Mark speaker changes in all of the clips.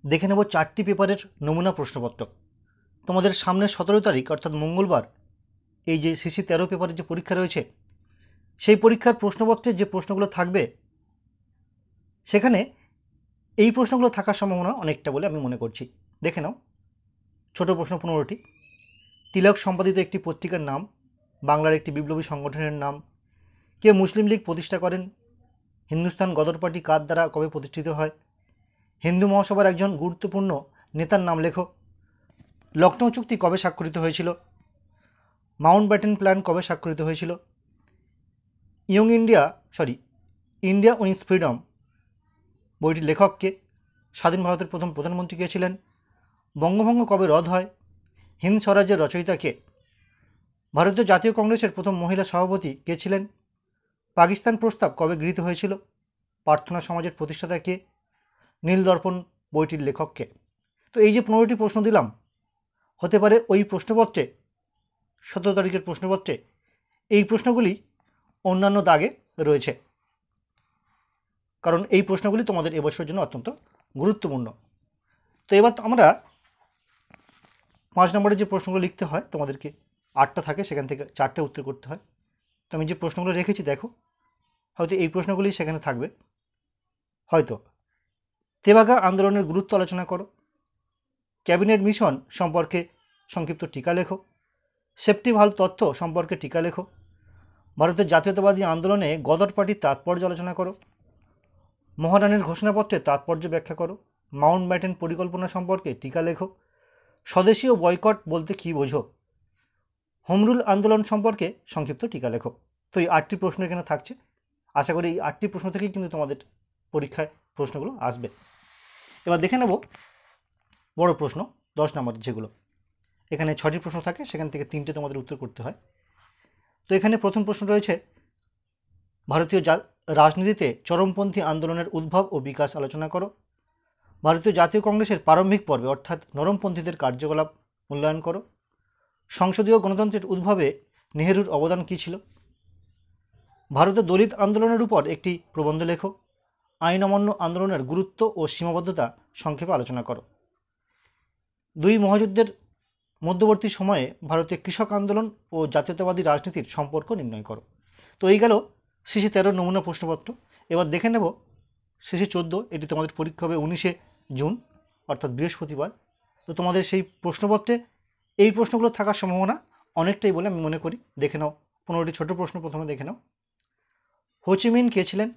Speaker 1: দেখে নেব 4টি পেপারের নমুনা প্রশ্নপত্র। তোমাদের সামনের 17 তারিখ অর্থাৎ মঙ্গলবার এই যে সিসি 13 পেপারের যে পরীক্ষা রয়েছে, সেই পরীক্ষার প্রশ্নপত্রে যে প্রশ্নগুলো থাকবে সেখানে এই প্রশ্নগুলো থাকার সম্ভাবনা অনেকটা বলে আমি মনে করছি। দেখে নাও। ছোট প্রশ্ন 15টি। তিলক সম্পাদিত একটি পত্রিকার নাম, বাংলার একটি বিপ্লবী সংগঠনের নাম, কে মুসলিম লীগ প্রতিষ্ঠা করেন, হিন্দুস্তান গদর পার্টি কার দ্বারা কবে প্রতিষ্ঠিত হয়, হিন্দু মহাসভার একজন গুরুত্বপূর্ণ নেতার নাম লেখো, লখনৌ চুক্তি কবে স্বাক্ষরিত হয়েছিল, মাউন্টব্যাটেন প্ল্যান কবে স্বাক্ষরিত হয়েছিল, ইন্ডিয়া উইন্স ফ্রিডম বইটির লেখক কে, স্বাধীন ভারতের প্রথম প্রধানমন্ত্রী কে ছিলেন, বঙ্গভঙ্গ কবে রদ হয়, হিন্দ স্বরাজ্যের রচয়িতা কে, ভারতীয় জাতীয় কংগ্রেসের প্রথম মহিলা সভাপতি কে ছিলেন, পাকিস্তান প্রস্তাব কবে গৃহীত হয়েছিল, প্রার্থনা সমাজের প্রতিষ্ঠাতা কে, নীল দর্পণ বইটির লেখক কে। তো এই যে 15টি প্রশ্ন দিলাম, হতে পারে ওই প্রশ্নপত্রে 17 তারিখের প্রশ্নপত্রে এই প্রশ্নগুলি অন্যান্য দাগে রয়েছে, কারণ এই প্রশ্নগুলি তোমাদের এবছরের জন্য অত্যন্ত গুরুত্বপূর্ণ। তো এবার আমরা 5 নম্বরের যে প্রশ্নগুলো লিখতে হয়, তোমাদেরকে 8টা থাকে, সেখান থেকে 4টে উত্তর করতে হয়। তো আমি যে প্রশ্নগুলো রেখেছি দেখো, হয়তো এই প্রশ্নগুলি সেখানে থাকবে। হয়তো তেভাগা আন্দোলনের গুরুত্ব আলোচনা করো, ক্যাবিনেট মিশন সম্পর্কে সংক্ষিপ্ত টিকা লেখো, সেফটি ভাল্ব তথ্য সম্পর্কে টিকা লেখো, ভারতের জাতীয়তাবাদী আন্দোলনে গদর পার্টির তাৎপর্য আলোচনা করো, মহারানীর ঘোষণাপত্রের তাৎপর্য ব্যাখ্যা করো, মাউন্টব্যাটেন পরিকল্পনা সম্পর্কে টিকা লেখো, স্বদেশী ও বয়কট বলতে কী বোঝো, হোমরুল আন্দোলন সম্পর্কে সংক্ষিপ্ত টিকা লেখো। তো এই 8টি প্রশ্ন এখানে থাকছে। আশা করি এই 8টি প্রশ্ন থেকেই কিন্তু তোমাদের পরীক্ষায় প্রশ্নগুলো আসবে। এবার দেখে নেব বড় প্রশ্ন 10 নম্বরের যেগুলো, এখানে 6টি প্রশ্ন থাকে, সেখান থেকে 3টে তোমাদের উত্তর করতে হয়। তো এখানে প্রথম প্রশ্ন রয়েছে, ভারতীয় রাজনীতিতে চরমপন্থী আন্দোলনের উদ্ভব ও বিকাশ আলোচনা করো, ভারতীয় জাতীয় কংগ্রেসের প্রারম্ভিক পর্বে অর্থাৎ নরমপন্থীদের কার্যকলাপ মূল্যায়ন করো, সংসদীয় গণতন্ত্রের উদ্ভবে নেহেরুর অবদান কী ছিল, ভারতের দলিত আন্দোলনের উপর একটি প্রবন্ধ লেখো, আইন অমান্য আন্দোলনের গুরুত্ব ও সীমাবদ্ধতা সংক্ষেপে আলোচনা করো, দুই মহাযুদ্ধের মধ্যবর্তী সময়ে ভারতীয় কৃষক আন্দোলন ও জাতীয়তাবাদী রাজনীতির সম্পর্ক নির্ণয় করো। তো এই গেল সিসি 13 নমুনা প্রশ্নপত্র। এবার দেখে নেব সিসি 14, এটি তোমাদের পরীক্ষা হবে 19শে জুন অর্থাৎ বৃহস্পতিবার। তো তোমাদের সেই প্রশ্নপত্রে এই প্রশ্নগুলো থাকার সম্ভাবনা অনেকটাই বলে আমি মনে করি। দেখে নাও 15টি ছোট প্রশ্ন প্রথমে দেখে নাও। হোচিমিন কে ছিলেন,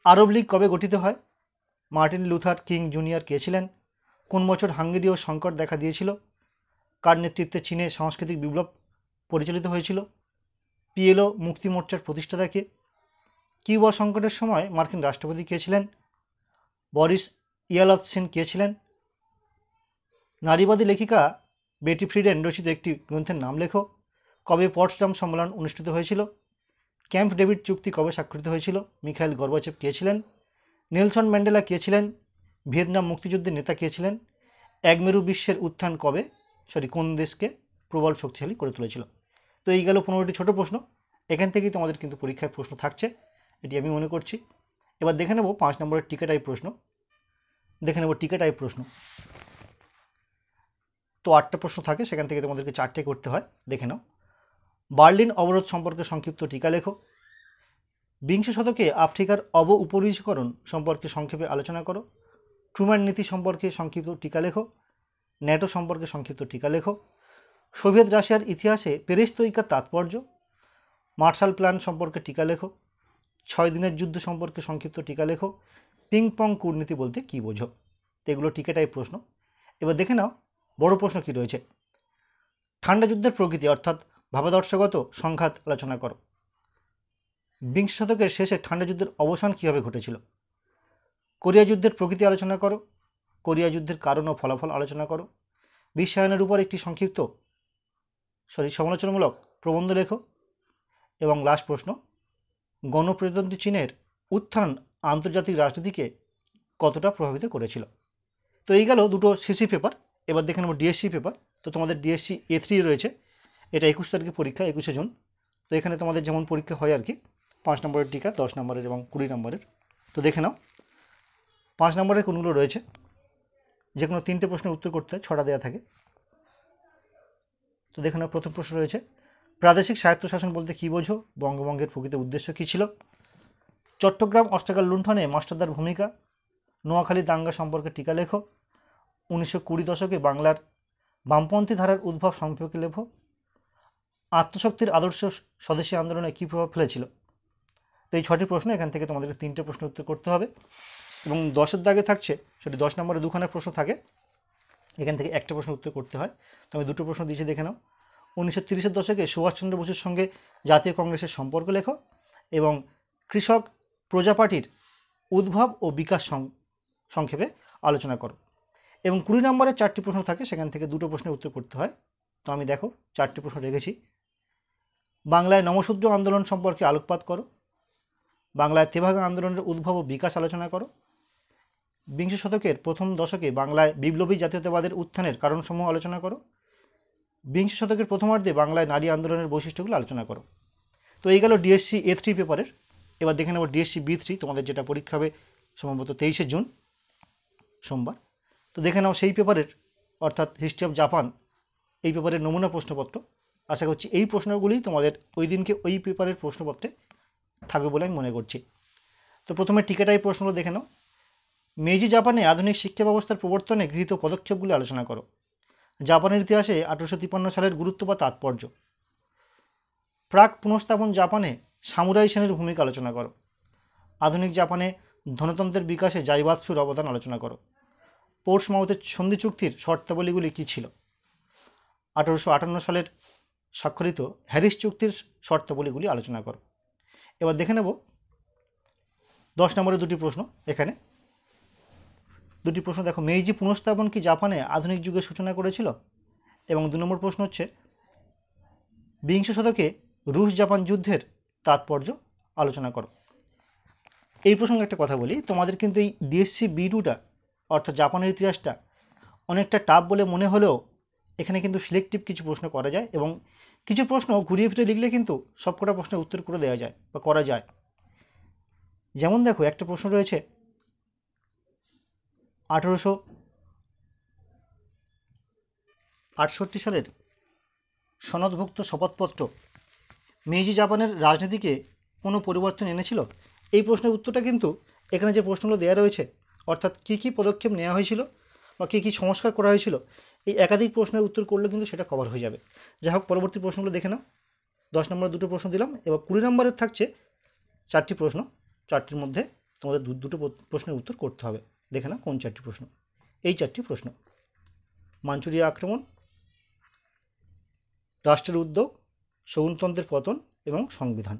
Speaker 1: আরব লীগ কবে গঠিত হয়, মার্টিন লুথার কিং জুনিয়র কে ছিলেন, কোন বছর হাঙ্গেরীয় সংকট দেখা দিয়েছিল, কার নেতৃত্বে চীনে সাংস্কৃতিক বিপ্লব পরিচালিত হয়েছিল, পিএলও মুক্তি মোর্চার প্রতিষ্ঠাতা কে, কিউবা সংকটের সময় মার্কিন রাষ্ট্রপতি কে ছিলেন, বরিস ইয়ালৎসিন কে ছিলেন, নারীবাদী লেখিকা বেটি ফ্রিডেন রচিত একটি গ্রন্থের নাম লেখো, কবে পটসডাম সম্মেলন অনুষ্ঠিত হয়েছিল, ক্যাম্প ডেভিড চুক্তি কবে স্বাক্ষরিত হয়েছিল, মিখাইল গর্বাচেভ কে ছিলেন, নেলসন ম্যান্ডেলা কে ছিলেন, ভিয়েতনাম মুক্তিযুদ্ধের নেতা কে ছিলেন, এক মেরু বিশ্বের উত্থান কোন দেশকে প্রবল শক্তিশালী করে তুলেছিল। তো এই গেল 15টি ছোট প্রশ্ন। এখান থেকেই তোমাদের কিন্তু পরীক্ষায় প্রশ্ন থাকছে, এটি আমি মনে করছি। এবার দেখে নেব 5 নম্বরের টিকা টাইপ প্রশ্ন। দেখে নেব টিকা টাইপ প্রশ্ন। তো 8টা প্রশ্ন থাকে, সেখান থেকে তোমাদেরকে 4টে করতে হয়। দেখে নাও। বার্লিন অবরোধ সম্পর্কে সংক্ষিপ্ত টিকা লেখো, বিংশ শতকে আফ্রিকার উপনিবেশীকরণ সম্পর্কে সংক্ষেপে আলোচনা করো, ট্রুম্যান নীতি সম্পর্কে সংক্ষিপ্ত টিকা লেখো, ন্যাটো সম্পর্কে সংক্ষিপ্ত টিকা লেখো, সোভিয়েত রাশিয়ার ইতিহাসে পেরেস্ত্রোইকার তাৎপর্য, মার্শাল প্ল্যান সম্পর্কে টিকা লেখো, 6 দিনের যুদ্ধ সম্পর্কে সংক্ষিপ্ত টিকা লেখো, পিং পং কূটনীতি বলতে কী বোঝো। তো এগুলো টিকা টাইপ প্রশ্ন। এবার দেখে নাও বড় প্রশ্ন কী রয়েছে। ঠান্ডা যুদ্ধের প্রকৃতি অর্থাৎ ভাবাদর্শগত সংঘাত আলোচনা করো, বিংশ শতকের শেষে ঠান্ডা যুদ্ধের অবসান কীভাবে ঘটেছিল, কোরিয়া যুদ্ধের প্রকৃতি আলোচনা করো, কোরিয়া যুদ্ধের কারণ ও ফলাফল আলোচনা করো, বিশ্বায়নের উপর একটি সমালোচনামূলক প্রবন্ধ লেখো। এবং লাস্ট প্রশ্ন, গণপ্রজাতন্ত্রী চীনের উত্থান আন্তর্জাতিক রাজনীতিকে কতটা প্রভাবিত করেছিল। তো এই গেল দুটো সিসি পেপার। এবার দেখে নেব ডিএসসি পেপার। তো তোমাদের ডিএসসি A3 রয়েছে, এটা 21 তারিখে পরীক্ষা, 21শে জুন। তো এখানে তোমাদের যেমন পরীক্ষা হয় আর কি, 5 নম্বরের টিকা, 10 নম্বরের এবং 20 নম্বরের। তো দেখে নাও 5 নম্বরের কোনগুলো রয়েছে। যে কোনো 3টে প্রশ্নের উত্তর করতে হয়, 6টা দেওয়া থাকে। তো দেখে নাও, প্রথম প্রশ্ন রয়েছে, প্রাদেশিক স্বায়ত্তশাসন বলতে কী বোঝো? বঙ্গভঙ্গের প্রকৃত উদ্দেশ্য কী ছিল? চট্টগ্রাম অস্ত্রাগার লুণ্ঠনে মাস্টারদার ভূমিকা। নোয়াখালী দাঙ্গা সম্পর্কে টিকা লেখো। 1920 দশকে বাংলার বামপন্থী ধারার উদ্ভব সম্পর্কে লেখো। আত্মশক্তির আদর্শ স্বদেশী আন্দোলনে কী প্রভাব ফেলেছিল? তো এই 6টি প্রশ্ন, এখান থেকে তোমাদেরকে 3টে প্রশ্ন উত্তর করতে হবে এবং 10-এর দাগে থাকছে, সেটি 10 নম্বরে 2খানা প্রশ্ন থাকে, এখান থেকে একটা প্রশ্ন উত্তর করতে হয়। তো আমি 2টো প্রশ্ন দিয়েছি, দেখে নাও। 1930-এর দশকে সুভাষচন্দ্র বসুর সঙ্গে জাতীয় কংগ্রেসের সম্পর্ক লেখো এবং কৃষক প্রজা পার্টির উদ্ভব ও বিকাশ সংক্ষেপে আলোচনা করো। এবং 20 নম্বরের 4টি প্রশ্ন থাকে, সেখান থেকে 2টো প্রশ্নের উত্তর করতে হয়। তো আমি দেখো 4টি প্রশ্ন রেখেছি। বাংলায় নমশূদ্র আন্দোলন সম্পর্কে আলোকপাত করো। বাংলায় তেভাগা আন্দোলনের উদ্ভব ও বিকাশ আলোচনা করো। বিংশ শতকের প্রথম দশকে বাংলায় বিপ্লবী জাতীয়তাবাদের উত্থানের কারণসমূহ আলোচনা করো। বিংশ শতকের প্রথমার্ধে বাংলায় নারী আন্দোলনের বৈশিষ্ট্যগুলো আলোচনা করো। তো এই গেল ডিএসসি A3 পেপারের। এবার দেখে নেব ডিএসসি B3, তোমাদের যেটা পরীক্ষা হবে সম্ভবত 23শে জুন, সোমবার। তো দেখে নাও সেই পেপারের, অর্থাৎ হিস্ট্রি অফ জাপান, এই পেপারের নমুনা প্রশ্নপত্র। আশা করছি এই প্রশ্নগুলি তোমাদের ওই দিনকে ওই পেপারের প্রশ্নপত্রে থাকবে বলে আমি মনে করছি। তো প্রথমে টিকাটাই প্রশ্নগুলো দেখে নাও। মেইজি জাপানে আধুনিক শিক্ষা ব্যবস্থার প্রবর্তনে গৃহীত পদক্ষেপগুলি আলোচনা করো। জাপানের ইতিহাসে 1853 সালের গুরুত্ব বা তাৎপর্য। প্রাক পুনঃস্থাপন জাপানে সামুরাই সেনের ভূমিকা আলোচনা করো। আধুনিক জাপানে ধনতন্ত্রের বিকাশে জাইবাৎসুর অবদান আলোচনা করো। পোর্টসমাউথের সন্ধি চুক্তির শর্তাবলীগুলি কী ছিল? 1858 সালের স্বাক্ষরিত হ্যারিস চুক্তির শর্তাবলীগুলি আলোচনা করো। এবার দেখে নেব 10 নম্বরের 2টি প্রশ্ন। এখানে 2টি প্রশ্ন দেখো, মেইজি পুনঃস্থাপন কি জাপানে আধুনিক যুগের সূচনা করেছিল? এবং 2 নম্বর প্রশ্ন হচ্ছে, বিংশ শতকে রুশ জাপান যুদ্ধের তাৎপর্য আলোচনা করো। এই প্রসঙ্গে একটা কথা বলি, তোমাদের কিন্তু এই ডিএসসি B2টা, অর্থাৎ জাপানের ইতিহাসটা অনেকটা টাফ বলে মনে হলেও এখানে কিন্তু সিলেক্টিভ কিছু প্রশ্ন করা যায় এবং কিছু প্রশ্ন ঘুরিয়ে ফিরে লিখলে কিন্তু সবকটা প্রশ্নের উত্তর করে দেওয়া যায় বা করা যায়। যেমন দেখো, একটা প্রশ্ন রয়েছে 1868 সালের সনদভুক্ত শপথপত্র মেইজি জাপানের রাজনীতিকে কোনো পরিবর্তন এনেছিল? এই প্রশ্নের উত্তরটা কিন্তু এখানে যে প্রশ্নগুলো দেওয়া রয়েছে, অর্থাৎ কী কী পদক্ষেপ নেওয়া হয়েছিল বা কী কী সংস্কার করা হয়েছিল, এই একাধিক প্রশ্নের উত্তর করলে কিন্তু সেটা কভার হয়ে যাবে। যাই হোক, পরবর্তী প্রশ্নগুলো দেখে নাও। 10 নম্বরে 2টো প্রশ্ন দিলাম, এবার 20 নম্বরের থাকছে 4টি প্রশ্ন। 4টির মধ্যে তোমাদের দুটো প্রশ্নের উত্তর করতে হবে। দেখে নাও কোন 4টি প্রশ্ন। এই 4টি প্রশ্ন: মাঞ্চুরিয়া আক্রমণ, রাষ্ট্রের উদ্যোগ, শগুনতন্ত্রের পতন এবং সংবিধান।